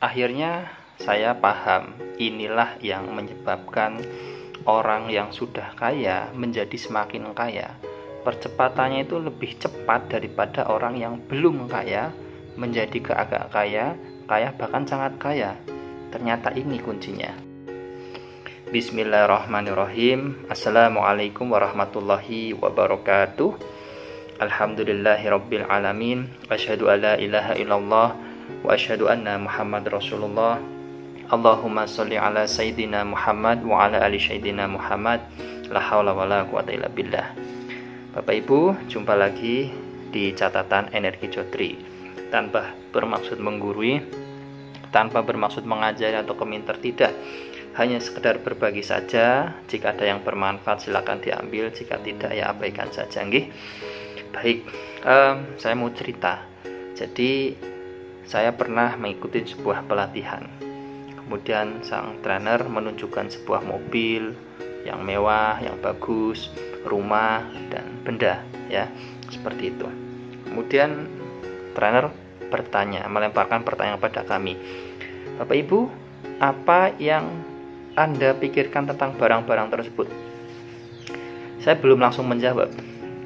Akhirnya saya paham, inilah yang menyebabkan orang yang sudah kaya menjadi semakin kaya. Percepatannya itu lebih cepat daripada orang yang belum kaya menjadi agak kaya, bahkan sangat kaya. Ternyata ini kuncinya. Bismillahirrahmanirrahim. Assalamualaikum warahmatullahi wabarakatuh. Alhamdulillahirabbil alamin. Asyhadu alla ilaha illallah wa asyhadu anna Muhammad Rasulullah. Allahumma sholli ala sayyidina Muhammad wa ala ali sayyidina Muhammad. La haula wala quwata illa billah. Bapak Ibu, jumpa lagi di catatan Energi Jotri. Tanpa bermaksud menggurui, tanpa bermaksud mengajari atau komentar, tidak. Hanya sekedar berbagi saja. Jika ada yang bermanfaat silakan diambil, jika tidak ya abaikan saja, nggih. Baik, saya mau cerita. Jadi saya pernah mengikuti sebuah pelatihan. Kemudian sang trainer menunjukkan sebuah mobil yang mewah, yang bagus, rumah dan benda, ya, seperti itu. Kemudian trainer melemparkan pertanyaan kepada kami. Bapak Ibu, apa yang Anda pikirkan tentang barang-barang tersebut? Saya belum langsung menjawab.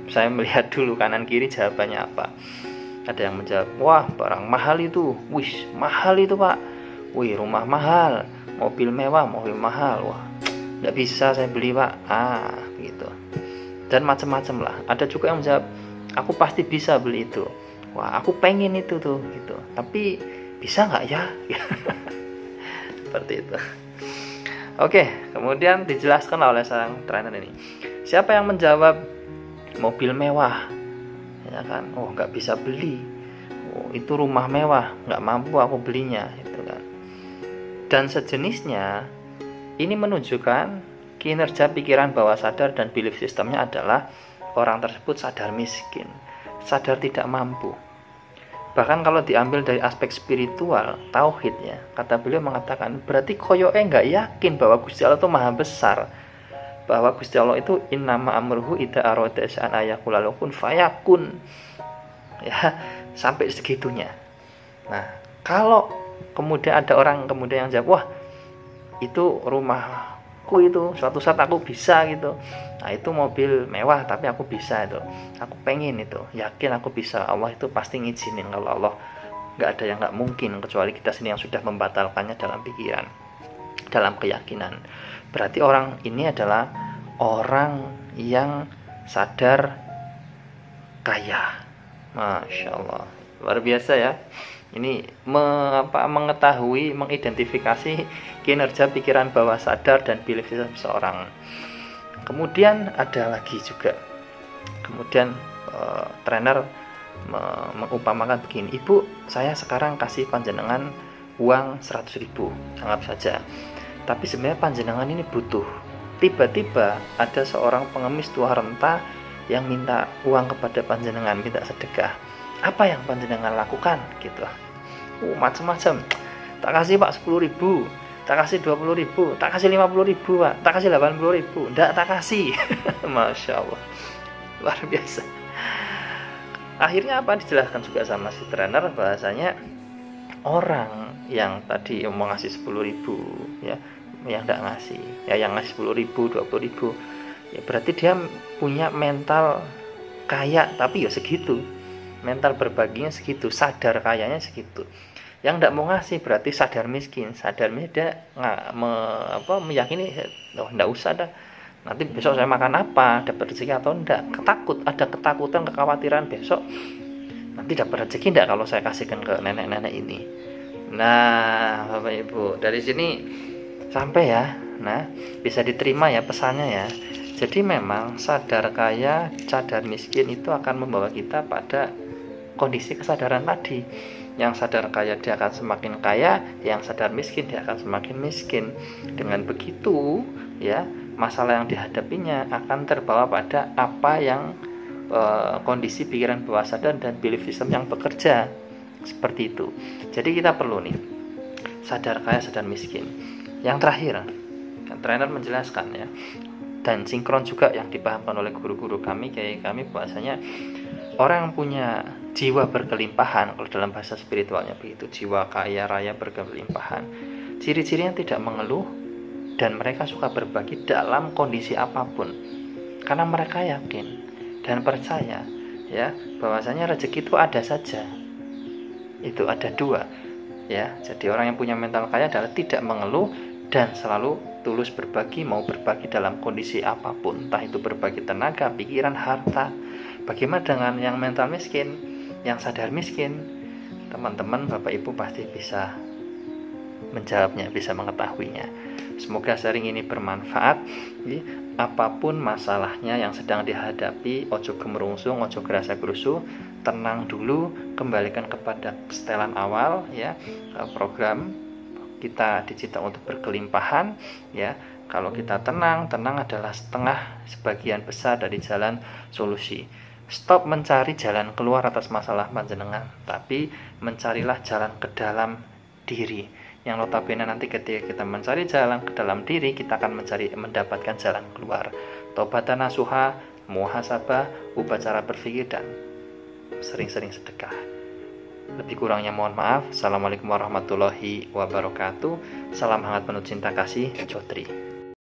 Saya melihat dulu kanan kiri jawabannya apa. Ada yang menjawab, wah barang mahal itu, wih mahal itu Pak, wih rumah mahal, mobil mewah, mobil mahal, wah nggak bisa saya beli Pak, gitu. Dan macam-macam lah. Ada juga yang menjawab, aku pasti bisa beli itu, wah aku pengen itu tuh, gitu. Tapi bisa nggak ya? Seperti itu. Oke, kemudian dijelaskan oleh sang trainer ini. Siapa yang menjawab mobil mewah, ya kan? Oh nggak bisa beli. Oh itu rumah mewah, nggak mampu aku belinya, itu kan. Dan sejenisnya, ini menunjukkan kinerja pikiran bawah sadar dan belief sistemnya adalah orang tersebut sadar miskin, sadar tidak mampu. Bahkan kalau diambil dari aspek spiritual, tauhid ya, kata beliau mengatakan, berarti koyoke nggak yakin bahwa Gusti Allah itu maha besar, bahwa Gusti Allah itu innama amruhu idza arada sya'an ayaqula lahu kun fayakun, ya, sampai segitunya. Nah, kalau kemudian ada orang kemudian yang jawab, wah itu rumahku itu suatu saat aku bisa gitu, nah itu mobil mewah tapi aku bisa itu, aku pengen itu, yakin aku bisa, Allah itu pasti ngizinin. Kalau Allah nggak ada yang nggak mungkin, kecuali kita sendiri yang sudah membatalkannya dalam pikiran, dalam keyakinan. Berarti orang ini adalah orang yang sadar kaya. Masya Allah, luar biasa ya. Ini mengetahui, mengidentifikasi kinerja pikiran bawah sadar dan belief system seseorang. Kemudian ada lagi juga. Kemudian trainer mengumpamakan begini, Ibu, saya sekarang kasih panjenengan uang 100.000, anggap saja. Tapi sebenarnya panjenengan ini butuh. Tiba-tiba ada seorang pengemis tua renta yang minta uang kepada panjenengan, minta sedekah. Apa yang panjenengan lakukan gitu? Macam-macam. Tak kasih Pak 10.000, tak kasih 20.000, tak kasih 50.000 Pak, tak kasih 80.000, ndak tak kasih. Masya Allah, luar biasa. Akhirnya apa dijelaskan juga sama si trainer, bahasanya orang yang tadi mau ngasih 10.000 ya, yang ndak ngasih, ya yang ngasih 10.000, 20.000, ya berarti dia punya mental kaya, tapi ya segitu. Mental berbaginya segitu, sadar kayanya segitu. Yang tidak mau ngasih berarti sadar miskin. Sadar miskin dia meyakini, oh tidak usah dah, nanti besok saya makan apa, dapat rezeki atau enggak. Ada ketakutan, kekhawatiran besok nanti dapat rezeki enggak kalau saya kasihkan ke nenek-nenek ini. Nah Bapak Ibu, dari sini sampai ya, nah bisa diterima ya pesannya ya. Jadi memang sadar kaya, sadar miskin itu akan membawa kita pada kondisi kesadaran tadi. Yang sadar kaya dia akan semakin kaya, yang sadar miskin dia akan semakin miskin. Dengan begitu ya, masalah yang dihadapinya akan terbawa pada apa yang kondisi pikiran bawah sadar dan belief system yang bekerja seperti itu. Jadi kita perlu nih sadar kaya, sadar miskin. Yang terakhir, trainer menjelaskan ya, dan sinkron juga yang dipahamkan oleh guru-guru kami, kayak kami, bahwasanya orang yang punya jiwa berkelimpahan, kalau dalam bahasa spiritualnya begitu, jiwa kaya raya berkelimpahan. Ciri-cirinya tidak mengeluh, dan mereka suka berbagi dalam kondisi apapun, karena mereka yakin dan percaya ya bahwasanya rezeki itu ada saja. Itu ada dua ya. Jadi orang yang punya mental kaya adalah tidak mengeluh dan selalu tulus berbagi, mau berbagi dalam kondisi apapun, entah itu berbagi tenaga, pikiran, harta. Bagaimana dengan yang mental miskin, yang sadar miskin? Teman-teman, Bapak Ibu pasti bisa menjawabnya, bisa mengetahuinya. Semoga sharing ini bermanfaat. Apapun masalahnya yang sedang dihadapi, ojo gemerungsung, ojo gerasa gerusu, tenang dulu, kembalikan kepada setelan awal ya. Program kita dicipta untuk berkelimpahan ya. Kalau kita tenang adalah sebagian besar dari jalan solusi. Stop mencari jalan keluar atas masalah panjenengan, tapi mencarilah jalan ke dalam diri. Yang notabene nanti ketika kita mencari jalan ke dalam diri, kita akan mendapatkan jalan keluar. Tobatan nasuha, muhasabah, upacara berpikir, dan sering-sering sedekah. Lebih kurangnya mohon maaf. Assalamualaikum warahmatullahi wabarakatuh. Salam hangat penuh cinta kasih, Jotri.